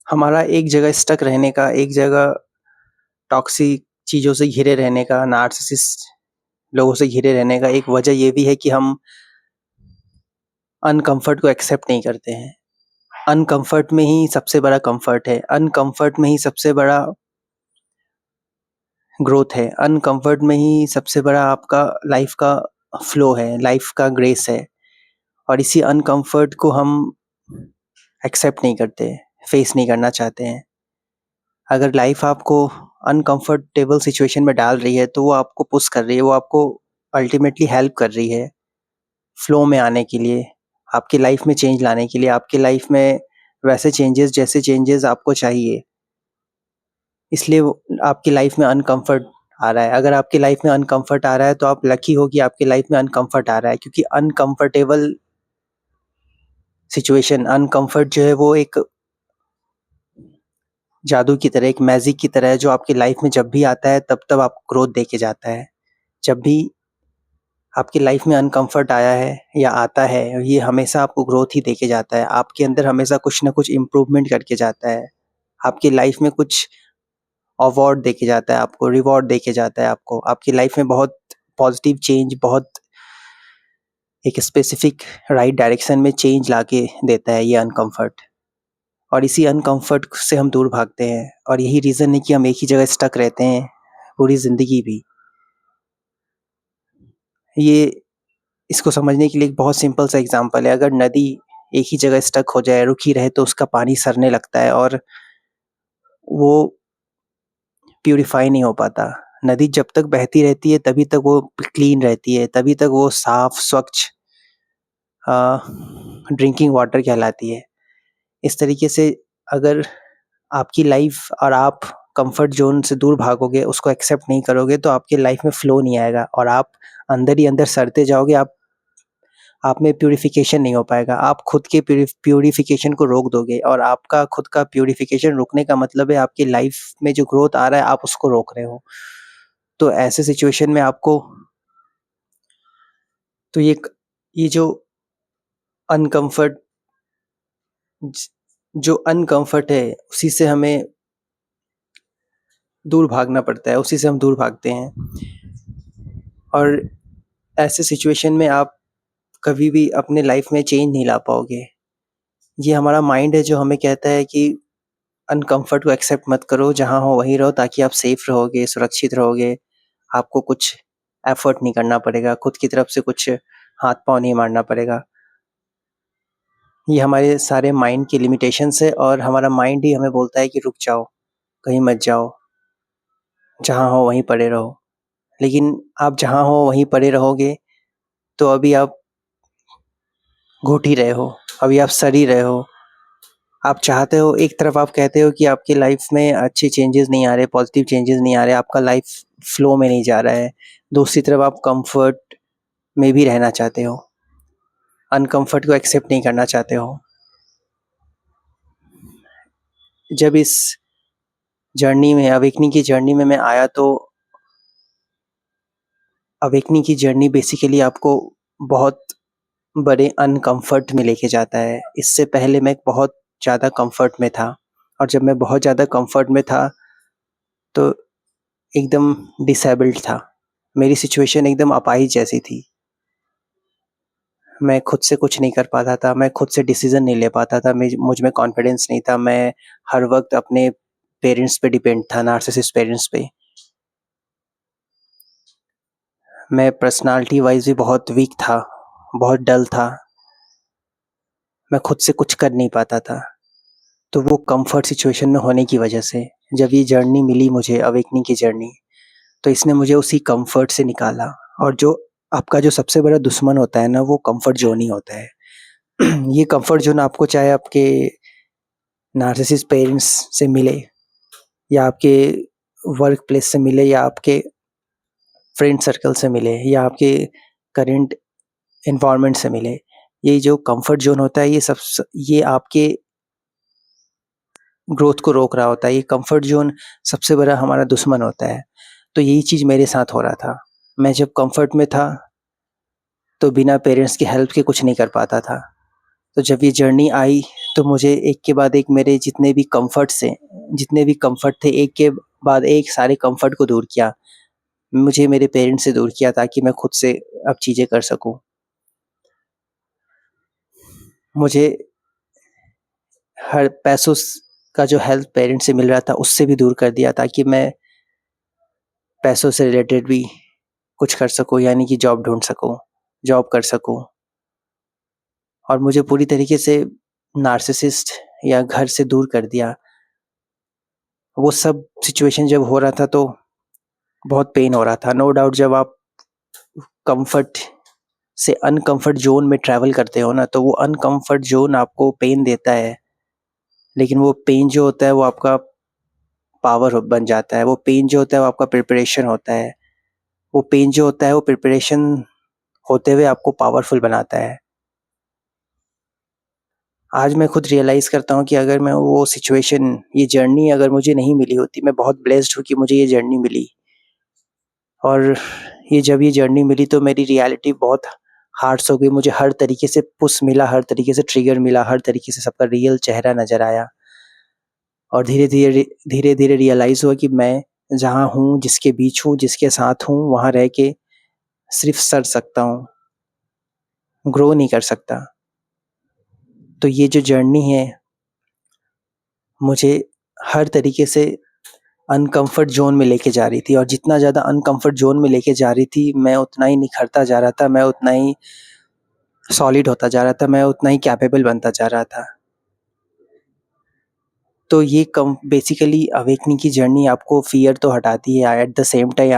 हमारा एक जगह स्टक रहने का, एक जगह टॉक्सिक चीज़ों से घिरे रहने का, नार्सिसिस्ट लोगों से घिरे रहने का एक वजह ये भी है कि हम अनकम्फर्ट को एक्सेप्ट नहीं करते हैं। अनकम्फर्ट में ही सबसे बड़ा कम्फर्ट है, अनकम्फर्ट में ही सबसे बड़ा ग्रोथ है, अनकम्फर्ट में ही सबसे बड़ा आपका लाइफ का फ्लो है, लाइफ का ग्रेस है। और इसी अनकम्फर्ट को हम एक्सेप्ट नहीं करते, फेस नहीं करना चाहते हैं। अगर लाइफ आपको अनकंफर्टेबल सिचुएशन में डाल रही है तो वो आपको पुश कर रही है, वो आपको अल्टीमेटली हेल्प कर रही है फ्लो में आने के लिए, आपकी लाइफ में चेंज लाने के लिए, आपकी लाइफ में वैसे चेंजेस जैसे चेंजेस आपको चाहिए। इसलिए आपकी लाइफ में अनकंफर्ट आ रहा है। अगर आपकी लाइफ में अनकंफर्ट आ रहा है तो आप लकी हो कि आपकी लाइफ में अनकंफर्ट आ रहा है, क्योंकि अनकंफर्टेबल सिचुएशन, अनकंफर्ट जो है वो एक जादू की तरह, एक मैजिक की तरह है, जो आपकी लाइफ में जब भी आता है तब आपको ग्रोथ दे के जाता है। जब भी आपकी लाइफ में अनकंफर्ट आया है या आता है, ये हमेशा आपको ग्रोथ ही देके जाता है। आपके अंदर हमेशा कुछ ना कुछ इम्प्रूवमेंट करके जाता है। आपकी लाइफ में कुछ अवार्ड देके जाता है, आपको रिवॉर्ड देके जाता है। आपको आपकी लाइफ में बहुत पॉजिटिव चेंज, बहुत एक स्पेसिफिक राइट डायरेक्शन में चेंज लाके देता है ये अनकंफर्ट। और इसी अनकंफर्ट से हम दूर भागते हैं, और यही रीज़न है कि हम एक ही जगह स्टक रहते हैं पूरी ज़िंदगी भी। ये इसको समझने के लिए एक बहुत सिंपल सा एग्जांपल है। अगर नदी एक ही जगह स्टक हो जाए, रुकी रहे, तो उसका पानी सरने लगता है और वो प्यूरिफाई नहीं हो पाता। नदी जब तक बहती रहती है तभी तक वो क्लीन रहती है, तभी तक वो साफ स्वच्छ ड्रिंकिंग वाटर कहलाती है। इस तरीके से अगर आपकी लाइफ और आप कंफर्ट जोन से दूर भागोगे, उसको एक्सेप्ट नहीं करोगे, तो आपकी लाइफ में फ्लो नहीं आएगा और आप अंदर ही अंदर सड़ते जाओगे। आप में प्यूरिफिकेशन नहीं हो पाएगा। आप खुद के प्यूरिफिकेशन को रोक दोगे, और आपका खुद का प्यूरिफिकेशन रोकने का मतलब है आपकी लाइफ में जो ग्रोथ आ रहा है आप उसको रोक रहे हो। तो ऐसे सिचुएशन में आपको तो ये अनकंफर्ट जो अनकंफर्ट है उसी से हमें दूर भागना पड़ता है, उसी से हम दूर भागते हैं। और ऐसे सिचुएशन में आप कभी भी अपने लाइफ में चेंज नहीं ला पाओगे। ये हमारा माइंड है जो हमें कहता है कि अनकंफर्ट को एक्सेप्ट मत करो, जहाँ हो वहीं रहो, ताकि आप सेफ रहोगे, सुरक्षित रहोगे। आपको कुछ एफर्ट नहीं करना पड़ेगा, खुद की तरफ से कुछ हाथ पाँव नहीं मारना पड़ेगा। ये हमारे सारे माइंड की लिमिटेशंस है, और हमारा माइंड ही हमें बोलता है कि रुक जाओ, कहीं मत जाओ, जहाँ हो वहीं पड़े रहो। लेकिन आप जहाँ हो वहीं पड़े रहोगे तो अभी आप घुट ही रहे हो, अभी आप सड़ ही रहे हो। आप चाहते हो, एक तरफ आप कहते हो कि आपकी लाइफ में अच्छे चेंजेस नहीं आ रहे, पॉजिटिव चेंजेस नहीं आ रहे, आपका लाइफ फ्लो में नहीं जा रहा है। दूसरी तरफ आप कंफर्ट में भी रहना चाहते हो, अनकंफर्ट को एक्सेप्ट नहीं करना चाहते हो। जब इस जर्नी में, अवेकनिंग की जर्नी में मैं आया, तो अवेकनिंग की जर्नी बेसिकली आपको बहुत बड़े अनकंफर्ट में लेके जाता है। इससे पहले मैं बहुत ज़्यादा कंफर्ट में था, और जब मैं बहुत ज़्यादा कंफर्ट में था तो एकदम डिसेबल्ड था। मेरी सिचुएशन एकदम अपाहिज जैसी थी। मैं खुद से कुछ नहीं कर पाता था, मैं खुद से डिसीज़न नहीं ले पाता था, मुझ में कॉन्फिडेंस नहीं था। मैं हर वक़्त अपने पेरेंट्स पे डिपेंड था, नार्सिसिस्ट पेरेंट्स पे। मैं पर्सनैलिटी वाइज़ भी बहुत वीक था, बहुत डल था। मैं खुद से कुछ कर नहीं पाता था। तो वो कंफर्ट सिचुएशन में होने की वजह से जब ये जर्नी मिली मुझे, अवेकनिंग की जर्नी, तो इसने मुझे उसी कंफर्ट से निकाला। और जो आपका जो सबसे बड़ा दुश्मन होता है ना, वो कंफर्ट जोन ही होता है। ये कंफर्ट जोन आपको चाहे आपके नार्सिसिस्ट पेरेंट्स से मिले, या आपके वर्क प्लेस से मिले, या आपके फ्रेंड सर्कल से मिले, या आपके करंट एनवायरनमेंट से मिले, ये जो कंफर्ट जोन होता है, ये आपके ग्रोथ को रोक रहा होता है। ये कंफर्ट जोन सबसे बड़ा हमारा दुश्मन होता है। तो यही चीज़ मेरे साथ हो रहा था। मैं जब कंफर्ट में था तो बिना पेरेंट्स की हेल्प के कुछ नहीं कर पाता था। तो जब ये जर्नी आई तो मुझे एक के बाद एक मेरे जितने भी कम्फ़र्ट थे, एक के बाद एक सारे कम्फ़र्ट को दूर किया। मुझे मेरे पेरेंट्स से दूर किया ताकि मैं खुद से अब चीज़ें कर सकूँ। मुझे हर पैसों स का जो हेल्प पेरेंट्स से मिल रहा था उससे भी दूर कर दिया ताकि मैं पैसों से रिलेटेड भी कुछ कर सकूँ, यानी कि जॉब कर सकूँ। और मुझे पूरी तरीके से नार्सिसिस्ट या घर से दूर कर दिया। वो सब सिचुएशन जब हो रहा था तो बहुत पेन हो रहा था। नो डाउट जब आप कम्फ़र्ट से अनकम्फ़र्ट ज़ोन में ट्रैवल करते हो ना, तो वो अनकम्फ़र्ट ज़ोन आपको पेन देता है, लेकिन वो पेन जो होता है वो आपका पावर बन जाता है। वो पेन जो होता है वो आपका प्रिपरेशन होता है। वो पेन जो होता है वो प्रिपरेशन होते हुए आपको पावरफुल बनाता है। आज मैं खुद रियलाइज़ करता हूँ कि अगर मैं वो सिचुएशन, ये जर्नी अगर मुझे नहीं मिली होती, मैं बहुत ब्लेस्ड हूँ कि मुझे ये जर्नी मिली। और जब ये जर्नी मिली तो मेरी रियलिटी बहुत हार्श हो गई। मुझे हर तरीके से पुश मिला, हर तरीके से ट्रिगर मिला, हर तरीके से सबका रियल चेहरा नज़र आया। और धीरे-धीरे रियलाइज़ हुआ कि मैं जहाँ हूँ, जिसके बीच हूँ, जिसके साथ हूँ, वहाँ रह के सिर्फ़ सड़ सकता हूँ, ग्रो नहीं कर सकता। तो ये जो जर्नी है, मुझे हर तरीके से अनकम्फ़र्ट ज़ोन में लेके जा रही थी, और जितना ज़्यादा अनकम्फ़र्ट ज़ोन में लेके जा रही थी, मैं उतना ही निखरता जा रहा था, मैं उतना ही सॉलिड होता जा रहा था, मैं उतना ही कैपेबल बनता जा रहा था। तो ये कम बेसिकली अवेकनिंग की जर्नी आपको फ़ियर तो हटाती है, एट द सेम टाइम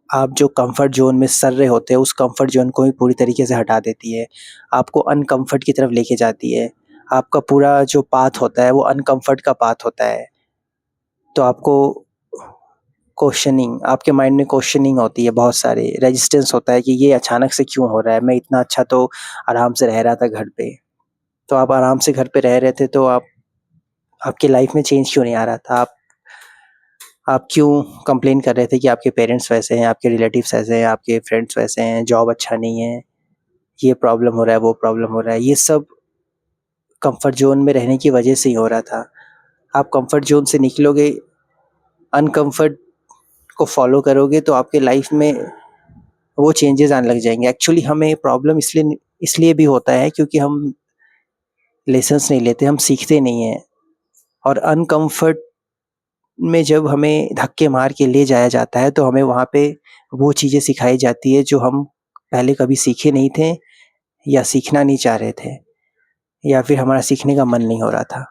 आप जो कम्फ़र्ट ज़ोन में सर रहे होते हो, उस कम्फ़र्ट ज़ोन को भी पूरी तरीके से हटा देती है। आपको अनकम्फ़र्ट की तरफ लेके जाती है। आपका पूरा जो पाथ होता है, वो अनकम्फ़र्ट का पाथ होता है। तो आपके माइंड में क्वेश्चनिंग होती है, बहुत सारे रेजिस्टेंस होता है कि ये अचानक से क्यों हो रहा है? मैं इतना अच्छा तो आराम से रह रहा था घर पे। तो आप आराम से घर पे रह रहे थे, तो आपकी लाइफ़ में चेंज क्यों नहीं आ रहा था? आप क्यों कंप्लेन कर रहे थे कि आपके पेरेंट्स वैसे हैं, आपके रिलेटिव्स ऐसे हैं, आपके फ्रेंड्स वैसे हैं, जॉब अच्छा नहीं है, ये प्रॉब्लम हो रहा है, वो प्रॉब्लम हो रहा है। ये सब कम्फ़र्ट ज़ोन में रहने की वजह से ही हो रहा था। आप कम्फ़र्ट ज़ोन से निकलोगे, अनकम्फ़र्ट को फ़ॉलो करोगे, तो आपके लाइफ़ में वो चेंजेज़ आने लग जाएँगे। एक्चुअली हमें प्रॉब्लम इसलिए भी होता है क्योंकि हम लेसन्स नहीं लेते, हम सीखते नहीं हैं। और अनकम्फ़र्ट में जब हमें धक्के मार के ले जाया जाता है, तो हमें वहाँ पे वो चीज़ें सिखाई जाती है जो हम पहले कभी सीखे नहीं थे, या सीखना नहीं चाह रहे थे, या फिर हमारा सीखने का मन नहीं हो रहा था।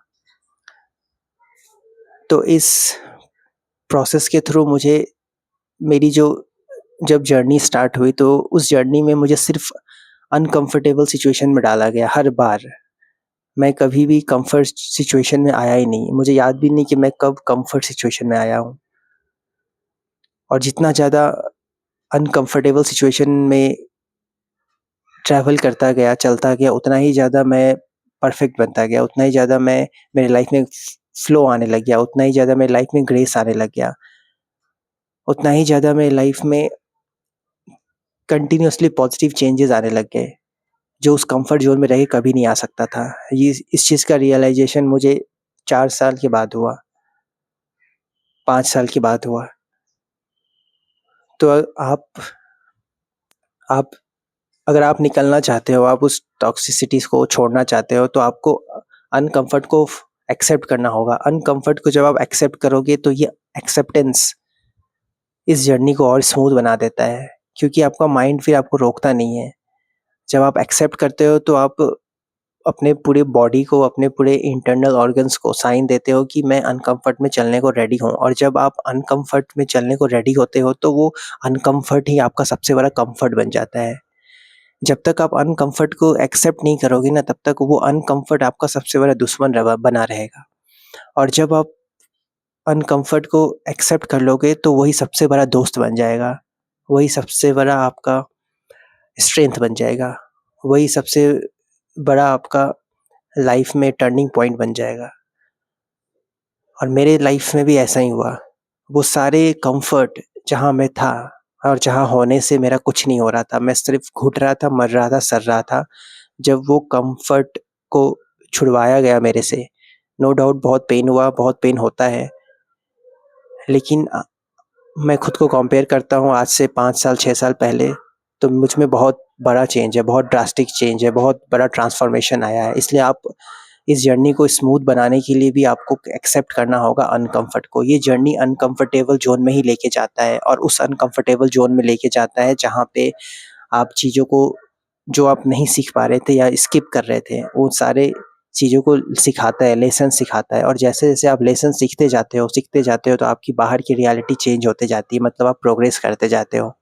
तो इस प्रोसेस के थ्रू मुझे मेरी जो जब जर्नी स्टार्ट हुई, तो उस जर्नी में मुझे सिर्फ़ अनकम्फ़र्टेबल सिचुएशन में डाला गया हर बार। मैं कभी भी कम्फ़र्ट सिचुएशन में आया ही नहीं। मुझे याद भी नहीं कि मैं कब कम्फ़र्ट सिचुएशन में आया हूँ। और जितना ज़्यादा अनकम्फ़र्टेबल सिचुएशन में ट्रैवल करता गया, चलता गया, उतना ही ज़्यादा मैं परफ़ेक्ट बनता गया, उतना ही ज़्यादा मैं मेरी लाइफ़ में फ़्लो आने लग गया, उतना ही ज़्यादा मेरी लाइफ़ में ग्रेस आने लग गया, उतना ही ज़्यादा मेरी लाइफ़ में कंटिन्यूअसली पॉज़िटिव चेंजेज़ आने लग गए, जो उस कम्फ़र्ट ज़ोन में रह के कभी नहीं आ सकता था। ये इस चीज़ का रियलाइज़ेशन मुझे 4 साल के बाद हुआ, 5 साल के बाद हुआ। तो आप अगर आप निकलना चाहते हो, आप उस टॉक्सिसिटीज़ को छोड़ना चाहते हो, तो आपको अनकम्फ़र्ट को एक्सेप्ट करना होगा। अनकम्फ़र्ट को जब आप एक्सेप्ट करोगे, तो ये एक्सेप्टेंस इस जर्नी को और स्मूथ बना देता है, क्योंकि आपका माइंड फिर आपको रोकता नहीं है। जब आप एक्सेप्ट करते हो, तो आप अपने पूरे बॉडी को, अपने पूरे इंटरनल ऑर्गन्स को साइन देते हो कि मैं अनकम्फ़र्ट में चलने को रेडी हूँ, और जब आप अनकम्फ़र्ट में चलने को रेडी होते हो, तो वो अनकम्फ़र्ट ही आपका सबसे बड़ा कम्फ़र्ट बन जाता है। जब तक आप अनकम्फ़र्ट को एक्सेप्ट नहीं करोगे ना, तब तक वो अनकम्फ़र्ट आपका सबसे बड़ा दुश्मन रवा बना रहेगा। और जब आप अनकम्फ़र्ट को एक्सेप्ट कर लोगे, तो वही सबसे बड़ा दोस्त बन जाएगा। वही सबसे बड़ा आपका स्ट्रेंथ बन जाएगा। वही सबसे बड़ा आपका लाइफ़ में टर्निंग पॉइंट बन जाएगा। और मेरे लाइफ़ में भी ऐसा ही हुआ। वो सारे कम्फ़र्ट जहाँ मैं था, और जहाँ होने से मेरा कुछ नहीं हो रहा था, मैं सिर्फ़ घुट रहा था, मर रहा था, सड़ रहा था। जब वो कम्फ़र्ट को छुड़वाया गया मेरे से, नो डाउट बहुत पेन हुआ, बहुत पेन होता है। लेकिन मैं खुद को कंपेयर करता हूँ आज से 5 साल, 6 साल पहले, तो मुझ में बहुत बड़ा चेंज है, बहुत ड्रास्टिक चेंज है, बहुत बड़ा ट्रांसफ़ॉर्मेशन आया है। इसलिए आप इस जर्नी को स्मूथ बनाने के लिए भी आपको एक्सेप्ट करना होगा अनकम्फ़र्ट को। ये जर्नी अनकम्फ़र्टेबल ज़ोन में ही लेके जाता है और उस अनकम्फ़र्टेबल ज़ोन में लेके जाता है जहाँ पे आप चीज़ों को जो आप नहीं सीख पा रहे थे या स्किप कर रहे थे, वो सारे चीज़ों को सिखाता है, लेसन सिखाता है और जैसे-जैसे आप लेसन सीखते जाते हो तो आपकी बाहर की रियलिटी चेंज होते जाती है, मतलब आप प्रोग्रेस करते जाते हो।